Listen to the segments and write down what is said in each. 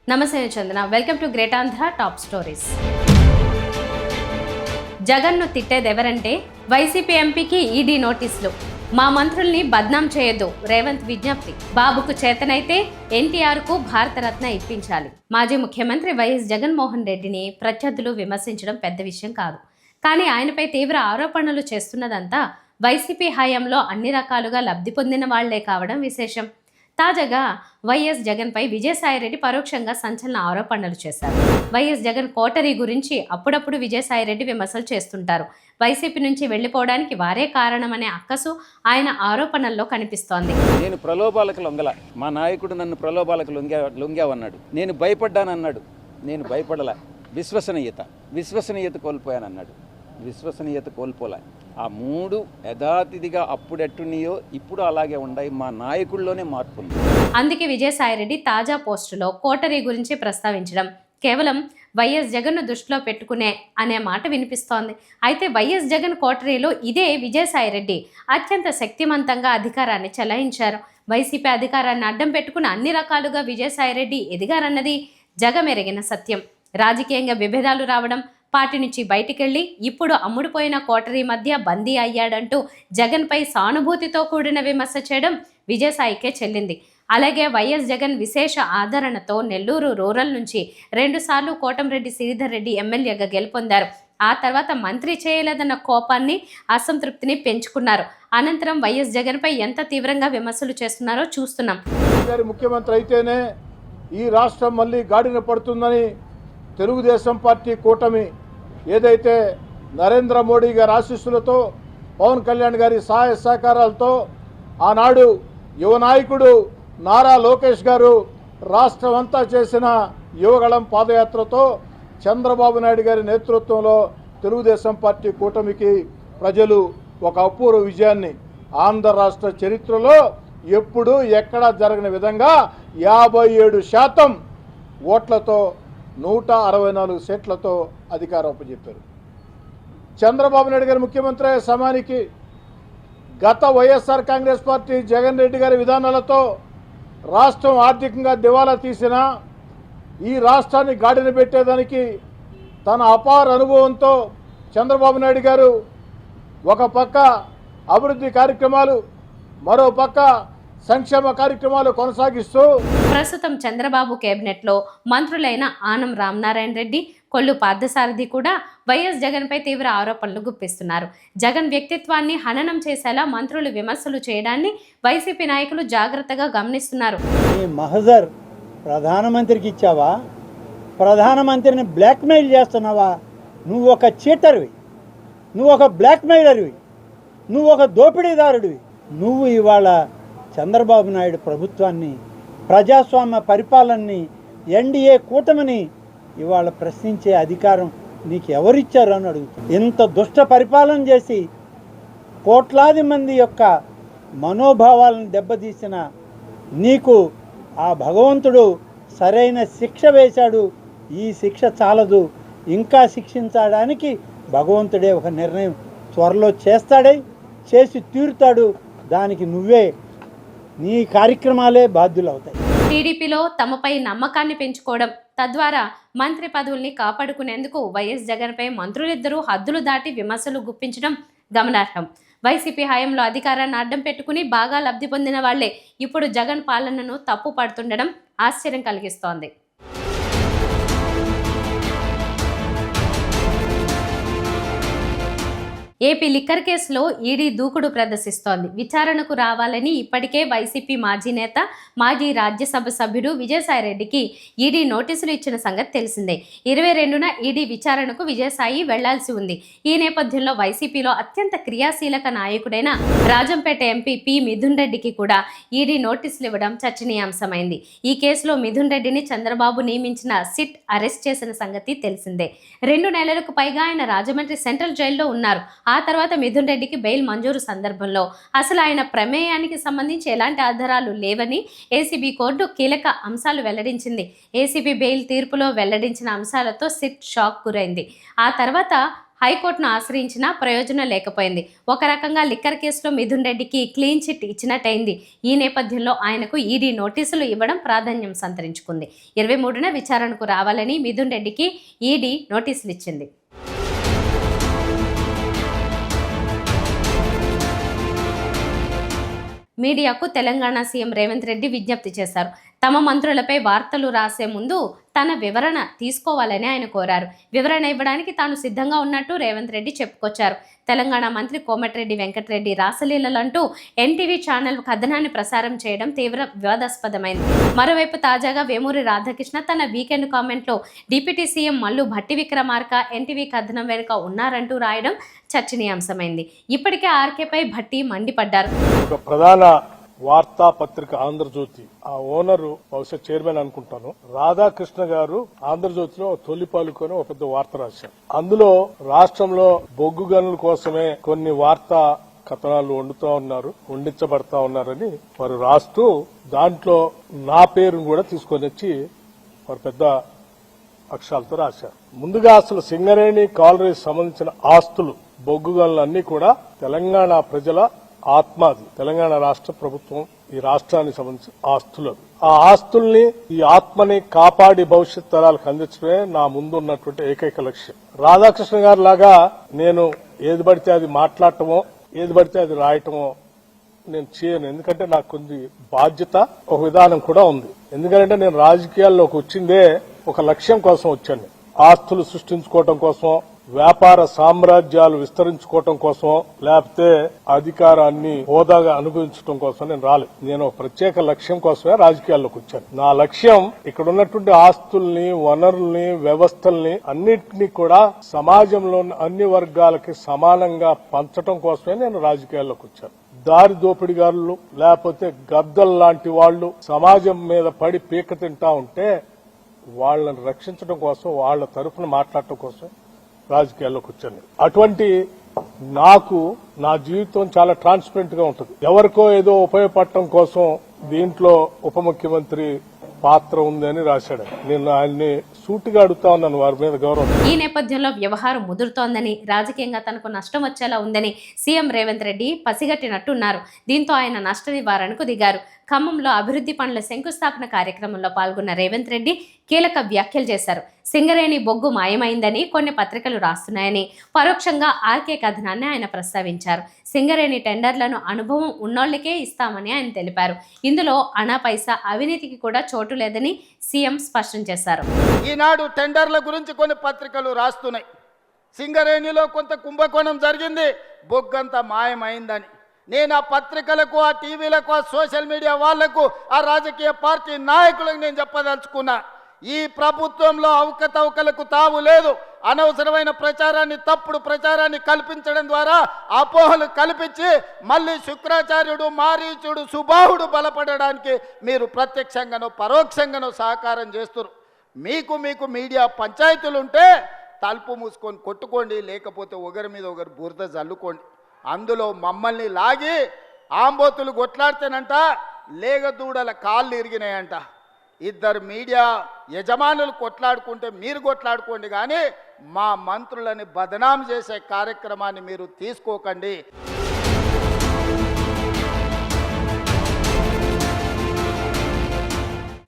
నమస్తే Chandana, welcome to great Andhra top stories. జగన్ను తిట్టేదెవరంటే వైసీపీ ఎంపీకి ఈడీ నోటీసులు. మా మంత్రుల్ని బద్నాం చేయొద్దు, రేవంత్ విజ్ఞప్తి. బాబుకు చేతనైతే ఎన్టీఆర్కు భారతరత్న ఇప్పించాలి. మాజీ ముఖ్యమంత్రి వైఎస్ జగన్మోహన్ రెడ్డిని ప్రత్యర్థులు విమర్శించడం పెద్ద విషయం కాదు. కానీ ఆయనపై తీవ్ర ఆరోపణలు చేస్తున్నదంతా వైసీపీ హయాంలో అన్ని రకాలుగా లబ్ధి పొందిన వాళ్లే కావడం విశేషం. తాజాగా వైఎస్ జగన్పై విజయసాయిరెడ్డి పరోక్షంగా సంచలన ఆరోపణలు చేశారు. వైఎస్ జగన్ కోటరీ గురించి అప్పుడప్పుడు విజయసాయిరెడ్డి విమర్శలు చేస్తుంటారు. వైసీపీ నుంచి వెళ్లిపోవడానికి వారే కారణమనే అక్కసు ఆయన ఆరోపణల్లో కనిపిస్తోంది. నేను ప్రలోభాలకు లొంగల, మా నాయకుడు నన్ను ప్రలోభాలకు లొంగావన్నాడు. నేను భయపడ్డానన్నాడు. నేను భయపడలా. విశ్వసనీయత కోల్పోయానన్నాడు. విశ్వసనీయత కోల్పోలే. ఆ మూడు యథాతిథిగా అప్పుడెట్టున్నాయో ఇప్పుడు అలాగే ఉన్నాయి. మా నాయకుల్లోనే మార్పు ఉంది. అందుకే విజయసాయిరెడ్డి తాజా పోస్టులో కోటరీ గురించి ప్రస్తావించడం కేవలం వైఎస్ జగన్ను దృష్టిలో పెట్టుకునే అనే మాట వినిపిస్తోంది. అయితే వైఎస్ జగన్ కోటరీలో ఇదే విజయసాయిరెడ్డి అత్యంత శక్తివంతంగా అధికారాన్ని చెలాయించారు. వైసీపీ అధికారాన్ని అడ్డం పెట్టుకుని అన్ని రకాలుగా విజయసాయిరెడ్డి ఎదిగారన్నది జగమెరిగిన సత్యం. రాజకీయంగా విభేదాలు రావడం, పార్టీ నుంచి బయటికెళ్లి ఇప్పుడు అమ్ముడుపోయిన కోటరీ మధ్య బందీ అయ్యాడంటూ జగన్పై సానుభూతితో కూడిన విమర్శ చేయడం విజయసాయికే చెల్లింది. అలాగే వైఎస్ జగన్ విశేష ఆదరణతో నెల్లూరు రూరల్ నుంచి 2 సార్లు కోటంరెడ్డి శ్రీధర్ రెడ్డి ఎమ్మెల్యేగా గెలుపొందారు. ఆ తర్వాత మంత్రి చేయలేదన్న కోపాన్ని, అసంతృప్తిని పెంచుకున్నారు. అనంతరం వైఎస్ జగన్పై ఎంత తీవ్రంగా విమర్శలు చేస్తున్నారో చూస్తున్నాం. ముఖ్యమంత్రి అయితేనే ఈ రాష్ట్రం మళ్ళీ గాడిన పడుతుందని తెలుగుదేశం పార్టీ కూటమి ఏదైతే నరేంద్ర మోడీ గారి ఆశీస్సులతో, పవన్ కళ్యాణ్ గారి సహాయ సహకారాలతో ఆనాడు యువ నాయకుడు నారా లోకేష్ గారు రాష్ట్రం అంతా చేసిన యువగళం పాదయాత్రతో చంద్రబాబు నాయుడు గారి నేతృత్వంలో తెలుగుదేశం పార్టీ కూటమికి ప్రజలు ఒక అపూర్వ విజయాన్ని, ఆంధ్ర రాష్ట్ర చరిత్రలో ఎప్పుడూ ఎక్కడా జరగని విధంగా 57% ఓట్లతో 164 సీట్లతో అధికారం అప్పచెప్పారు. చంద్రబాబు నాయుడు గారి ముఖ్యమంత్రి సమయానికి గత వైఎస్ఆర్ కాంగ్రెస్ పార్టీ జగన్ రెడ్డి గారి విధానాలతో రాష్ట్రం ఆర్థికంగా దివాలా తీసిన ఈ రాష్ట్రాన్ని గాడిన పెట్టేదానికి తన అపార అనుభవంతో చంద్రబాబు నాయుడు గారు ఒక పక్క అభివృద్ధి కార్యక్రమాలు, మరో పక్క సంక్షేమ కార్యక్రమాలు కొనసాగిస్తూ ప్రస్తుతం చంద్రబాబు కేబినెట్లో మంత్రులైన ఆనం రామనారాయణ రెడ్డి, కొల్లు పార్థసారథి కూడా వైఎస్ జగన్పై తీవ్ర ఆరోపణలు గుప్పిస్తున్నారు. జగన్ వ్యక్తిత్వాన్ని హననం చేసేలా మంత్రులు విమర్శలు చేయడాన్ని వైసీపీ నాయకులు జాగ్రత్తగా గమనిస్తున్నారు. ఈ మహజర్ ప్రధానమంత్రికి ఇచ్చావా? ప్రధానమంత్రిని బ్లాక్మెయిల్ చేస్తున్నావా? నువ్వు ఒక చీటర్వి, నువ్వు ఒక బ్లాక్మెయిలర్వి, నువ్వు ఒక దోపిడీదారుడివి. నువ్వు ఇవాళ చంద్రబాబు నాయుడు ప్రభుత్వాన్ని, ప్రజాస్వామ్య పరిపాలనని, ఎన్డీఏ కూటమిని ఇవాళ ప్రశ్నించే అధికారం నీకు ఎవరిచ్చారు అని అడుగుతుంది. ఇంత దుష్ట పరిపాలన చేసి కోట్లాది మంది యొక్క మనోభావాలను దెబ్బతీసిన నీకు ఆ భగవంతుడు సరైన శిక్ష వేశాడు. ఈ శిక్ష చాలదు, ఇంకా శిక్షించడానికి భగవంతుడే ఒక నిర్ణయం త్వరలో చేసి తీరుతాడు. దానికి నువ్వే, నీ కార్యక్రమాలే బాధ్యులవుతాయి. టీడీపీలో తమపై నమ్మకాన్ని పెంచుకోవడం, తద్వారా మంత్రి పదవుల్ని కాపాడుకునేందుకు వైఎస్ జగన్పై మంత్రులిద్దరూ హద్దులు దాటి విమర్శలు గుప్పించడం గమనార్హం. వైసీపీ హయాంలో అధికారాన్ని అడ్డం పెట్టుకుని బాగా లబ్ధి పొందిన వాళ్లే ఇప్పుడు జగన్ పాలనను తప్పు పడుతుండడం ఆశ్చర్యం కలిగిస్తోంది. ఏపీ లిక్కర్ కేసులో ఈడీ దూకుడు ప్రదర్శిస్తోంది. విచారణకు రావాలని ఇప్పటికే వైసీపీ మాజీ నేత, మాజీ రాజ్యసభ సభ్యుడు విజయసాయిరెడ్డికి ఈడీ నోటీసులు ఇచ్చిన సంగతి తెలిసిందే. 22న ఈడీ విచారణకు విజయసాయి వెళ్లాల్సి ఉంది. ఈ నేపథ్యంలో వైసీపీలో అత్యంత క్రియాశీలక నాయకుడైన రాజంపేట ఎంపీ పి మిథున్ రెడ్డికి కూడా ఈడీ నోటీసులు ఇవ్వడం చర్చనీయాంశమైంది. ఈ కేసులో మిథున్ రెడ్డిని చంద్రబాబు నియమించిన సిట్ అరెస్ట్ చేసిన సంగతి తెలిసిందే. 2 నెలలకు పైగా ఆయన రాజమండ్రి సెంట్రల్ జైల్లో ఉన్నారు. ఆ తర్వాత మిథున్ రెడ్డికి బెయిల్ మంజూరు సందర్భంలో అసలు ఆయన ప్రమేయానికి సంబంధించి ఎలాంటి ఆధారాలు లేవని ఏసీబీ కోర్టు కీలక అంశాలు వెల్లడించింది. ఏసీబీ బెయిల్ తీర్పులో వెల్లడించిన అంశాలతో సిట్ షాక్ గురైంది. ఆ తర్వాత హైకోర్టును ఆశ్రయించినా ప్రయోజనం లేకపోయింది. ఒక రకంగా లిక్కర్ కేసులో మిథున్ రెడ్డికి క్లీన్ చిట్ ఇచ్చినట్టయింది. ఈ నేపథ్యంలో ఆయనకు ఈడీ నోటీసులు ఇవ్వడం ప్రాధాన్యం సంతరించుకుంది. 23న విచారణకు రావాలని మిథున్ రెడ్డికి ఈడీ నోటీసులు ఇచ్చింది. మీడియాకు తెలంగాణ సీఎం రేవంత్ రెడ్డి విజ్ఞప్తి చేశారు. తమ మంత్రులపై వార్తలు రాసే ముందు తన వివరణ తీసుకోవాలని ఆయన కోరారు. వివరణ ఇవ్వడానికి తాను సిద్ధంగా ఉన్నట్టు రేవంత్ రెడ్డి చెప్పుకొచ్చారు. తెలంగాణ మంత్రి కోమటిరెడ్డి వెంకటరెడ్డి రాసలీలలంటూ ఎన్టీవీ ఛానల్ కథనాన్ని ప్రసారం చేయడం తీవ్ర వివాదాస్పదమైంది. మరోవైపు తాజాగా వేమూరి రాధాకృష్ణ తన వీకెండ్ కామెంట్లో deputy CM Mallu Bhatti Vikramarka NTV కథనం వెనుక ఉన్నారంటూ రాయడం చర్చనీయాంశమైంది. ఇప్పటికే ఆర్కేపై భట్టి మండిపడ్డారు. ఒక ప్రధాన వార్తాపత్రిక ఆంధ్రజ్యోతి ఆ ఓనరు బహుశా చైర్మన్ అనుకుంటాను, రాధాకృష్ణ గారు ఆంధ్రజ్యోతిలో తొలి పాలుకొని ఒక పెద్ద వార్త రాశారు. అందులో రాష్ట్రంలో బొగ్గు గనుల కోసమే కొన్ని వార్తా కథనాలు వండించబడతా ఉన్నారని వారు రాస్తూ దాంట్లో నా పేరును కూడా తీసుకొని వచ్చి వారు పెద్ద అక్షరాలతో రాశారు. ముందుగా అసలు సింగరేణి కాలరీకి సంబంధించిన ఆస్తులు బొగ్గు గనులన్నీ కూడా తెలంగాణ ప్రజల ఆత్మది. తెలంగాణ రాష్ట్ర ప్రభుత్వం ఈ రాష్ట్రానికి సంబంధించిన ఆస్తులు. ఆ ఆస్తుల్ని ఈ ఆత్మని కాపాడి భవిష్యత్ తరాలకు అందించడమే నా ముందు ఉన్నటువంటి ఏకైక లక్ష్యం. రాధాకృష్ణ గారి లాగా నేను ఏది పడితే అది మాట్లాడటమో ఏది పడితే అది రాయటమో నేను చేయను. ఎందుకంటే నాకు కొన్ని బాధ్యత, ఒక విధానం కూడా ఉంది. ఎందుకంటే నేను రాజకీయాల్లోకి వచ్చిందే ఒక లక్ష్యం కోసం వచ్చాను. ఆస్తులు సృష్టించుకోవటం కోసం, వ్యాపార సామ్రాజ్యాలు విస్తరించుకోవటం కోసం, లేకపోతే అధికారాన్ని హోదాగా అనుభవించడం కోసం నేను రాలేదు. నేను ఒక ప్రత్యేక లక్ష్యం కోసమే రాజకీయాల్లోకి వచ్చాను. నా లక్ష్యం ఇక్కడ ఉన్నటువంటి ఆస్తుల్ని, వనరుల్ని, వ్యవస్థల్ని అన్నింటినీ కూడా సమాజంలో అన్ని వర్గాలకి సమానంగా పంచడం కోసమే నేను రాజకీయాల్లోకి వచ్చాను. దారి దోపిడిగారులు లేకపోతే గద్దలు లాంటి వాళ్లు సమాజం మీద పడి పీక తింటా ఉంటే వాళ్ళని రక్షించడం కోసం, వాళ్ళ తరఫున మాట్లాడటం కోసం రాజకీయాల్లోకి వచ్చాను. అటువంటి నాకు నా జీవితం చాలా ట్రాన్స్పరెంట్ గా ఉంటుంది. ఎవరికో ఏదో ఉపయోగపడటం కోసం దీంట్లో ఉప ముఖ్యమంత్రి పాత్ర ఉందని రాశాడు. నేను ఆయన్ని సూటిగా అడుగుతా ఉన్నాను వారి మీద గౌరవం. ఈ నేపథ్యంలో వ్యవహారం ముదురుతోందని, రాజకీయంగా తనకు నష్టం వచ్చేలా ఉందని సీఎం రేవంత్ రెడ్డి పసిగట్టినట్టున్నారు. దీంతో ఆయన నష్ట నివారణకు దిగారు. ఖమ్మంలో అభివృద్ధి పనుల శంకుస్థాపన కార్యక్రమంలో పాల్గొన్న రేవంత్ రెడ్డి కీలక వ్యాఖ్యలు చేశారు. సింగరేణి బొగ్గు మాయమైందని కొన్ని పత్రికలు రాస్తున్నాయని, పరోక్షంగా ఆర్కే కథనాన్ని ఆయన ప్రస్తావించారు. సింగరేణి టెండర్లను అనుభవం ఉన్నోళ్లకే ఇస్తామని ఆయన తెలిపారు. ఇందులో అనా పైసా అవినీతికి కూడా చోటు లేదని సీఎం స్పష్టం చేశారు. ఈనాడు టెండర్ల గురించి కొన్ని పత్రికలు రాస్తున్నాయి. సింగరేణిలో కొంత కుంభకోణం జరిగింది, బొగ్గంతా మాయమైందని. నేను ఆ పత్రికలకు, ఆ టీవీలకు, ఆ సోషల్ మీడియా వాళ్లకు, ఆ రాజకీయ పార్టీ నాయకులకు నేను చెప్పదలుచుకున్నా, ఈ ప్రభుత్వంలో అవకతవకలకు తావు లేదు. అనవసరమైన ప్రచారాన్ని, తప్పుడు ప్రచారాన్ని కల్పించడం ద్వారా అపోహలు కల్పించి మళ్ళీ శుక్రాచార్యుడు, మారీచుడు, సుబాహుడు బలపడడానికి మీరు ప్రత్యక్షంగానో పరోక్షంగానో సహకారం చేస్తున్నారు. మీకు మీడియా పంచాయతీలుంటే తలుపు మూసుకొని కొట్టుకోండి, లేకపోతే ఒకరి మీద ఒకరు బురద జల్లుకోండి. అందులో మమ్మల్ని లాగి ఆంబోతులు కొట్లాడితేనంట లేగదూడల కాళ్ళు ఇరిగినాయంట. ఇద్దరు మీడియా యజమానులు కొట్లాడుకుంటే మీరు కొట్లాడుకోండి, కానీ మా మంత్రులని బదనాం చేసే కార్యక్రమాన్ని మీరు తీసుకోకండి.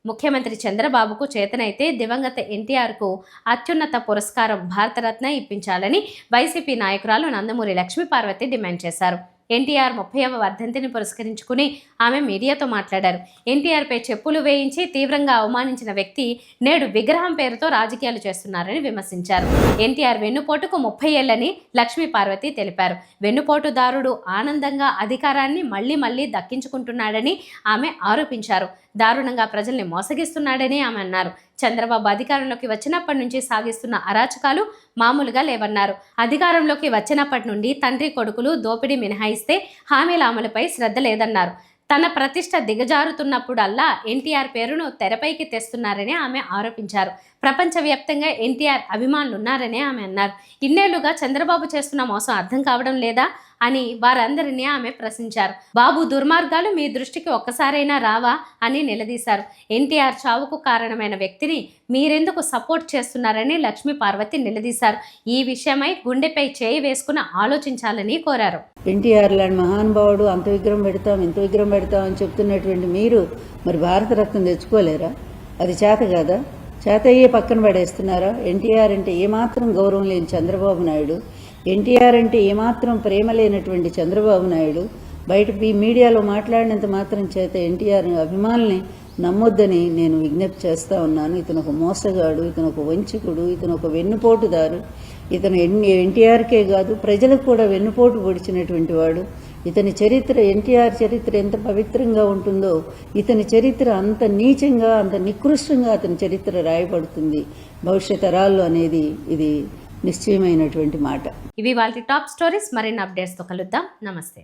ముఖ్యమంత్రి చంద్రబాబుకు చేతనైతే దివంగత ఎన్టీఆర్కు అత్యున్నత పురస్కారం భారతరత్న ఇప్పించాలని వైసీపీ నాయకురాలు నందమూరి లక్ష్మీపార్వతి డిమాండ్ చేశారు. ఎన్టీఆర్ 30వ వర్ధంతిని పురస్కరించుకుని ఆమె మీడియాతో మాట్లాడారు. ఎన్టీఆర్పై చెప్పులు వేయించి తీవ్రంగా అవమానించిన వ్యక్తి నేడు విగ్రహం పేరుతో రాజకీయాలు చేస్తున్నారని విమర్శించారు. ఎన్టీఆర్ వెన్నుపోటుకు 30 ఏళ్లని లక్ష్మీపార్వతి తెలిపారు. వెన్నుపోటుదారుడు ఆనందంగా అధికారాన్ని మళ్లీ దక్కించుకుంటున్నాడని ఆమె ఆరోపించారు. దారుణంగా ప్రజల్ని మోసగిస్తున్నాడని ఆమె అన్నారు. చంద్రబాబు అధికారంలోకి వచ్చినప్పటి నుంచి సాగిస్తున్న అరాచకాలు మామూలుగా లేవన్నారు. అధికారంలోకి వచ్చినప్పటి నుండి తండ్రి కొడుకులు దోపిడీ మినహాయిస్తే హామీల అమలుపై శ్రద్ధ లేదన్నారు. తన ప్రతిష్ట దిగజారుతున్నప్పుడల్లా ఎన్టీఆర్ పేరును తెరపైకి తెస్తున్నారని ఆమె ఆరోపించారు. ప్రపంచవ్యాప్తంగా ఎన్టీఆర్ అభిమానులు ఉన్నారని ఆమె అన్నారు. ఇన్నేళ్లుగా చంద్రబాబు చేస్తున్న మోసం అర్థం కావడం లేదా అని వారందరినీ ఆమె ప్రశ్నించారు. బాబు దుర్మార్గాలు మీ దృష్టికి ఒక్కసారైనా రావా అని నిలదీశారు. ఎన్టీఆర్ చావుకు కారణమైన వ్యక్తిని మీరెందుకు సపోర్ట్ చేస్తున్నారని లక్ష్మీ పార్వతి నిలదీశారు. ఈ విషయమై గుండెపై చేయి వేసుకుని ఆలోచించాలని కోరారు. ఎన్టీఆర్ లాంటి మహానుభావుడు అంత విగ్రహం పెడతాం ఇంత విగ్రహం పెడతాం అని చెప్తున్నటువంటి మీరు మరి భారతరత్న తెచ్చుకోలేరా? అది చేత కాదా? చేత అయ్యే పక్కన పడేస్తున్నారా? ఎన్టీఆర్ అంటే ఏమాత్రం గౌరవం లేని చంద్రబాబు నాయుడు, ఎన్టీఆర్ అంటే ఏమాత్రం ప్రేమ లేనటువంటి చంద్రబాబు నాయుడు బయట ఈ మీడియాలో మాట్లాడినంత మాత్రం చేత ఎన్టీఆర్ అభిమానుల్ని నమ్మొద్దని నేను విజ్ఞప్తి చేస్తూ ఉన్నాను. ఇతను ఒక మోసగాడు, ఇతను ఒక వంచకుడు, ఇతను ఒక వెన్నుపోటుదారు. ఇతను ఎన్టీఆర్కే కాదు ప్రజలకు కూడా వెన్నుపోటు పొడిచినటువంటి వాడు. ఇతని చరిత్ర, ఎన్టీఆర్ చరిత్ర ఎంత పవిత్రంగా ఉంటుందో ఇతని చరిత్ర అంత నీచంగా, అంత నికృష్టంగా అతని చరిత్ర రాయబడుతుంది భవిష్యత్ తరాల్లో అనేది ఇది నిశ్చయమైనటువంటి మాట. ఇవి వాళ్ళ టాప్ స్టోరీస్. మరిన్ని అప్డేట్స్తో కలుద్దాం. నమస్తే.